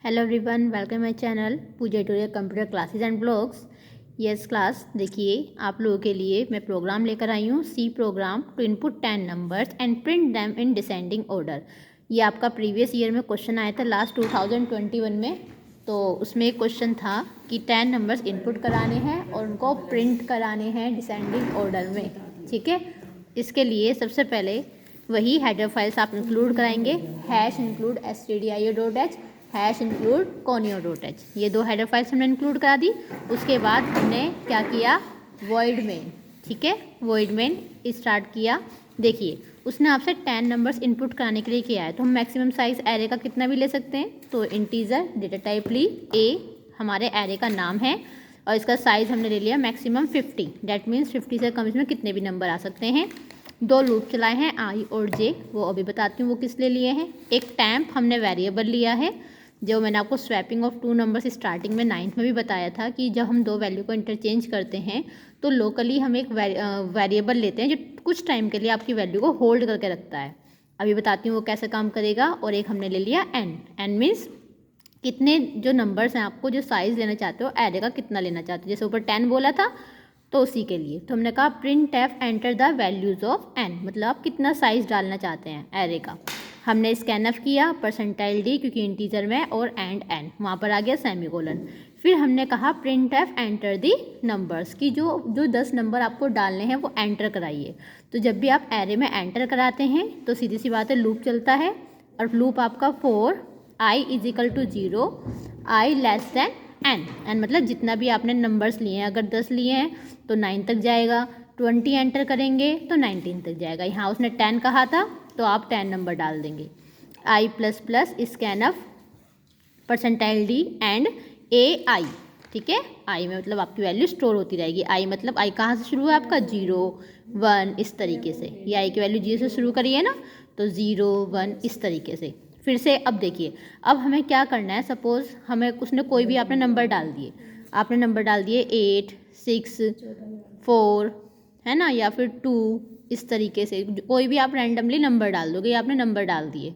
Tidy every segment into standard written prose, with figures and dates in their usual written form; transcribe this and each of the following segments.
Hello everyone, welcome my channel Pooja tutorial computer classes and blogs. Yes class, देखिए आप लोगों के लिए मैं प्रोग्राम लेकर आई हूँ, C program to input 10 numbers and print them in descending order. ये आपका प्रीवियस ईयर में क्वेश्चन आया था लास्ट 2021 में। तो उसमें एक क्वेश्चन था कि 10 नंबर्स इनपुट कराने हैं और उनको प्रिंट कराने हैं डिसेंडिंग ऑर्डर में। ठीक है, इसके लिए सबसे पहले वही हेडर फाइल्स आप इंक्लूड कराएंगे, #include stdio.h #include conio.h। ये दो हेडर फाइल्स हमने इंक्लूड करा दी। उसके बाद हमने क्या किया, वॉइड मेन, ठीक है, वॉइड मेन स्टार्ट किया। देखिए उसने आपसे 10 नंबर्स इनपुट कराने के लिए किया है, तो हम मैक्सिमम साइज एरे का कितना भी ले सकते हैं। तो इंटीजर डेटा टाइप ली ए, हमारे एरे का नाम है और इसका साइज़ हमने ले लिया मैक्सिमम 50। डैट मीन्स 50 से कम इसमें कितने भी नंबर आ सकते हैं। दो लूप चलाए हैं आई और जे, वो अभी बताती हूँ वो किस लिए लिए हैं। एक टैम्प हमने वेरिएबल लिया है, जो मैंने आपको स्वैपिंग ऑफ 2 नंबर्स स्टार्टिंग में 9th में भी बताया था कि जब हम दो वैल्यू को इंटरचेंज करते हैं तो लोकली हम एक वेरिएबल लेते हैं जो कुछ टाइम के लिए आपकी वैल्यू को होल्ड करके रखता है। अभी बताती हूँ वो कैसे काम करेगा। और एक हमने ले लिया एन मीन्स कितने जो नंबर्स हैं, आपको जो साइज़ लेना चाहते हो एरे का कितना लेना चाहते हो। जैसे ऊपर 10 बोला था तो उसी के लिए तो हमने कहा printf enter the values of N, मतलब आप कितना साइज़ डालना चाहते हैं एरे का। हमने स्कैनफ किया %d क्योंकि इंटीजर में, और एन वहाँ पर आ गया सेमीकोलन। फिर हमने कहा printf enter the numbers की जो 10 नंबर आपको डालने हैं वो एंटर कराइए। तो जब भी आप एरे में एंटर कराते हैं तो सीधी सी बात है लूप चलता है, और लूप आपका 4 i = 0 i n n मतलब जितना भी आपने नंबर्स लिए हैं, अगर 10 लिए हैं तो 9 तक जाएगा, 20 एंटर करेंगे तो 19 तक जाएगा। यहाँ उसने 10 कहा था तो आप 10 नंबर डाल देंगे। i++ scanf %d and ai, ठीक है। आई में मतलब आपकी वैल्यू स्टोर होती रहेगी। आई मतलब आई कहाँ से शुरू है आपका, 0 1 इस तरीके से। ये आई की वैल्यू 0 से शुरू करी है ना, तो 0 1 इस तरीके से। फिर से अब देखिए, अब हमें क्या करना है। सपोज़ हमें उसने कोई भी आपने नंबर डाल दिए, आपने नंबर डाल दिए 8 6 4 है ना, या फिर 2 इस तरीके से कोई भी आप रैंडमली नंबर डाल दोगे, आपने नंबर डाल दिए,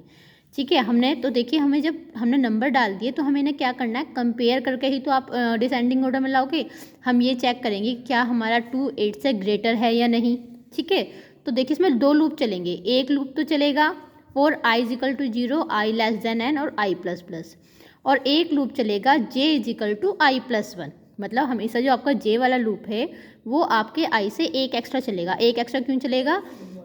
ठीक है। हमने तो देखिए हमें जब हमने नंबर डाल दिए तो हमें इन्हें क्या करना है, कंपेयर करके ही तो आप डिसेंडिंग ऑर्डर में लाओगे। हम ये चेक करेंगे क्या हमारा 2 8 से ग्रेटर है या नहीं, ठीक है। तो देखिए इसमें दो लूप चलेंगे। एक लूप तो चलेगा फॉर i = 0 i n और i++, और एक लूप चलेगा j = i+1। मतलब हमेशा जो आपका j वाला लूप है वो आपके i से एक एक्स्ट्रा चलेगा। एक एक्स्ट्रा क्यों चलेगा,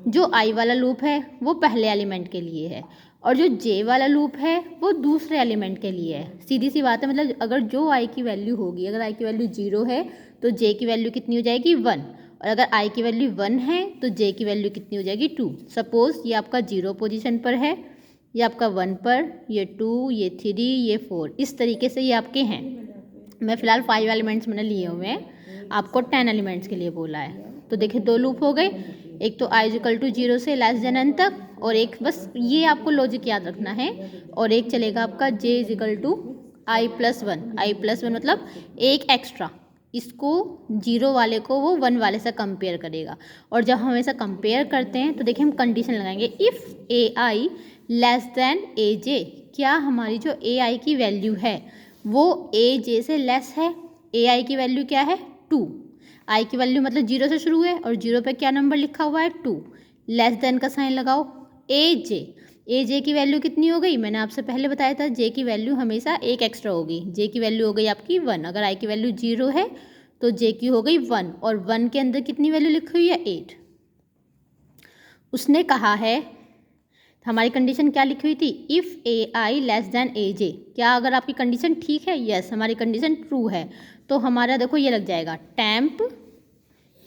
जो i वाला लूप है वो पहले एलिमेंट के लिए है और जो j वाला लूप है वो दूसरे एलिमेंट के लिए है। सीधी सी बात है, मतलब अगर जो i की वैल्यू होगी, अगर i की वैल्यू 0 है तो j की वैल्यू कितनी हो जाएगी 1, और अगर i की वैल्यू 1 है तो j की वैल्यू कितनी हो जाएगी 2। सपोज़ ये आपका 0 पोजीशन पर है, ये आपका 1 पर, ये 2, ये 3, ये 4, इस तरीके से ये आपके हैं। मैं फ़िलहाल 5 एलिमेंट्स मैंने लिए हुए हैं, आपको 10 एलिमेंट्स के लिए बोला है। तो देखिए दो लूप हो गए, एक तो i = 0 से n तक, और एक बस ये आपको लॉजिक याद रखना है, और एक चलेगा आपका j = i+1। i+1 मतलब एक एक्स्ट्रा, इसको 0 वाले को वो 1 वाले से कंपेयर करेगा। और जब हम ऐसा कंपेयर करते हैं तो देखिए हम कंडीशन लगाएंगे, इफ़ ai aj, क्या हमारी जो ai की वैल्यू है वो aj से लेस है। ai की वैल्यू क्या है 2, i की वैल्यू मतलब 0 से शुरू है और 0 पे क्या नंबर लिखा हुआ है 2, n का साइन लगाओ। aj की वैल्यू कितनी हो गई, मैंने आपसे पहले बताया था j की वैल्यू हमेशा एक एक्स्ट्रा होगी। j की वैल्यू हो गई आपकी 1, अगर i की वैल्यू 0 है तो j की हो गई 1, और 1 के अंदर कितनी वैल्यू लिखी हुई है 8। उसने कहा है, हमारी कंडीशन क्या लिखी हुई थी, इफ़ ai aj, क्या अगर आपकी कंडीशन ठीक है, यस हमारी कंडीशन ट्रू है, तो हमारा देखो ये लग जाएगा टैम्प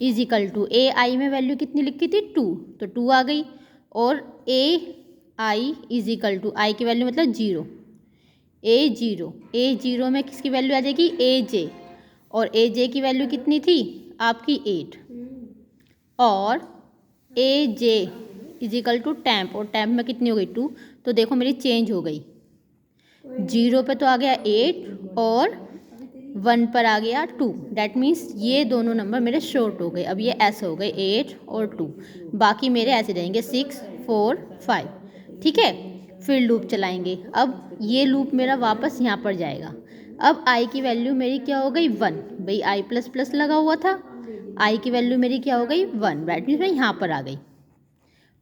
= ai में वैल्यू कितनी लिखी थी 2, तो 2 आ गई, और ai = i की वैल्यू मतलब 0, a0 में किसकी वैल्यू आ जाएगी aj, और aj की वैल्यू कितनी थी आपकी 8, और aj = टैम्प, और टैम्प में कितनी हो गई 2, तो देखो मेरी चेंज हो गई, 0 पे तो आ गया 8 और 1 पर आ गया 2। डैट मीन्स ये दोनों नंबर मेरे शॉर्ट हो गए। अब ये ऐसे हो गए 8 और 2, बाकी मेरे ऐसे रहेंगे 6 4 5, ठीक है। फिर लूप चलाएंगे। अब ये लूप मेरा वापस यहाँ पर जाएगा। अब आई की वैल्यू मेरी क्या हो गई 1, भाई आई प्लस प्लस लगा हुआ था, आई की वैल्यू मेरी क्या हो गई 1, दैट मीन्स मैं यहाँ पर आ गई।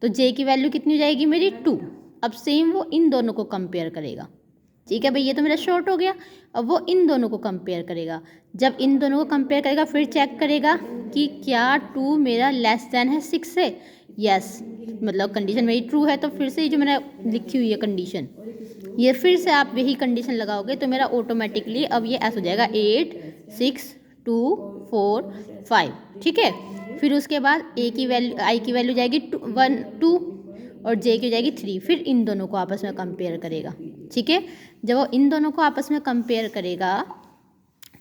तो जे की वैल्यू कितनी हो जाएगी मेरी 2। अब सेम वो इन दोनों को कंपेयर करेगा, ठीक है भाई, ये तो मेरा शॉर्ट हो गया। अब वो इन दोनों को कंपेयर करेगा, जब इन दोनों को कंपेयर करेगा फिर चेक करेगा कि क्या 2 मेरा लेस देन है 6 से, यस, मतलब कंडीशन मेरी ट्रू है। तो फिर से ये जो मैंने लिखी हुई है कंडीशन, ये फिर से आप यही कंडीशन लगाओगे तो मेरा ऑटोमेटिकली अब ये ऐसा हो जाएगा 8 6 2 4 5, ठीक है। फिर उसके बाद ए की वैल्यू आई की वैल्यू जाएगी 1 2 और जे की हो जाएगी 3। फिर इन दोनों को आपस में कंपेयर करेगा, ठीक है। जब वो इन दोनों को आपस में कंपेयर करेगा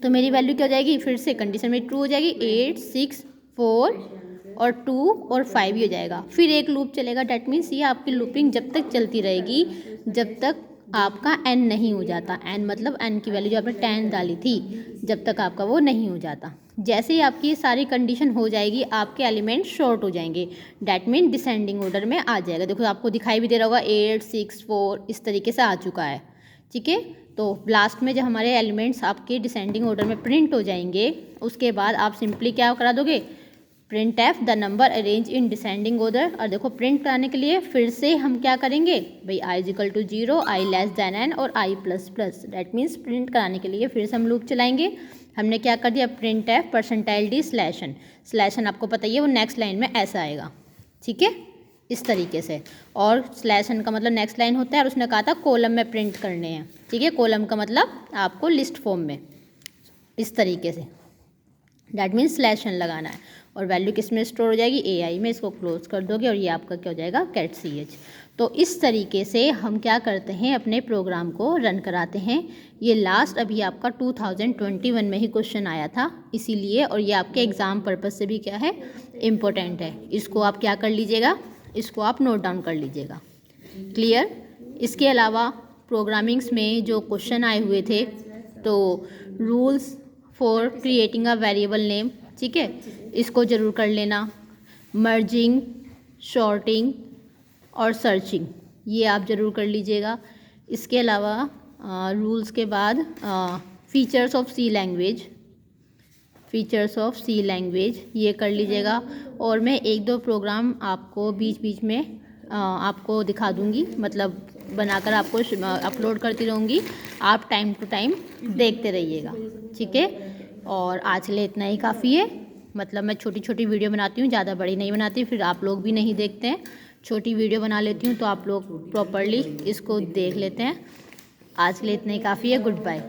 तो मेरी वैल्यू क्या हो जाएगी, फिर से कंडीशन में ट्रू हो जाएगी, 8 6 4 और 2 और 5 ही हो जाएगा। फिर एक लूप चलेगा, डैट मीन्स ये आपकी लूपिंग जब तक चलती रहेगी जब तक आपका n नहीं हो जाता। n मतलब n की वैल्यू जो आपने 10 डाली थी, जब तक आपका वो नहीं हो जाता। जैसे ही आपकी सारी कंडीशन हो जाएगी आपके एलिमेंट शॉर्ट हो जाएंगे, डैट मीन डिसेंडिंग ऑर्डर में आ जाएगा। देखो आपको दिखाई भी दे रहा होगा 8 6 4 इस तरीके से आ चुका है, ठीक है। तो लास्ट में जब हमारे एलिमेंट्स आपके डिसेंडिंग ऑर्डर में प्रिंट हो जाएंगे उसके बाद आप सिंपली क्या करा दोगे, print F the number arrange in descending order. और देखो प्रिंट कराने के लिए फिर से हम क्या करेंगे भाई, I is equal to 0, I less than N और I plus plus, that means print कराने के लिए फिर से हम लूप चलाएंगे। हमने क्या कर दिया, print F percentile D slash n, slash n आपको पता ही है वो नेक्स्ट लाइन में ऐसा आएगा, ठीक है, इस तरीके से। और स्लैशन का मतलब नेक्स्ट लाइन होता है और उसने कहा था कॉलम में प्रिंट करने हैं, ठीक है। कॉलम का मतलब आपको लिस्ट फॉर्म में इस तरीके से, डैट मीन्स स्लैशन लगाना है। और वैल्यू किस में स्टोर हो जाएगी, ए आई में। इसको क्लोज कर दोगे और ये आपका क्या हो जाएगा, कैट सी एच। तो इस तरीके से हम क्या करते हैं, अपने प्रोग्राम को रन कराते हैं। ये लास्ट अभी आपका 2021 में ही क्वेश्चन आया था इसीलिए, और ये आपके एग्ज़ाम पर्पज़ से भी क्या है, इम्पोर्टेंट है। इसको आप क्या कर लीजिएगा, इसको आप नोट डाउन कर लीजिएगा, क्लियर। इसके अलावा प्रोग्रामिंग्स में जो क्वेश्चन आए हुए थे, तो rules for creating a variable name, ठीक है, इसको ज़रूर कर लेना। मर्जिंग, शॉर्टिंग और सर्चिंग, ये आप ज़रूर कर लीजिएगा। इसके अलावा रूल्स के बाद features of C language, features of C language ये कर लीजिएगा। और मैं 1-2 प्रोग्राम आपको बीच बीच में आपको दिखा दूँगी, मतलब बनाकर आपको अपलोड करती रहूँगी, आप टाइम टू टाइम देखते रहिएगा, ठीक है। और आज के लिए इतना ही काफ़ी है, मतलब मैं छोटी छोटी वीडियो बनाती हूँ, ज़्यादा बड़ी नहीं बनाती, फिर आप लोग भी नहीं देखते हैं। छोटी वीडियो बना लेती हूँ तो आप लोग प्रॉपरली इसको देख लेते हैं। आज के लिए इतना ही काफ़ी है, गुड बाय।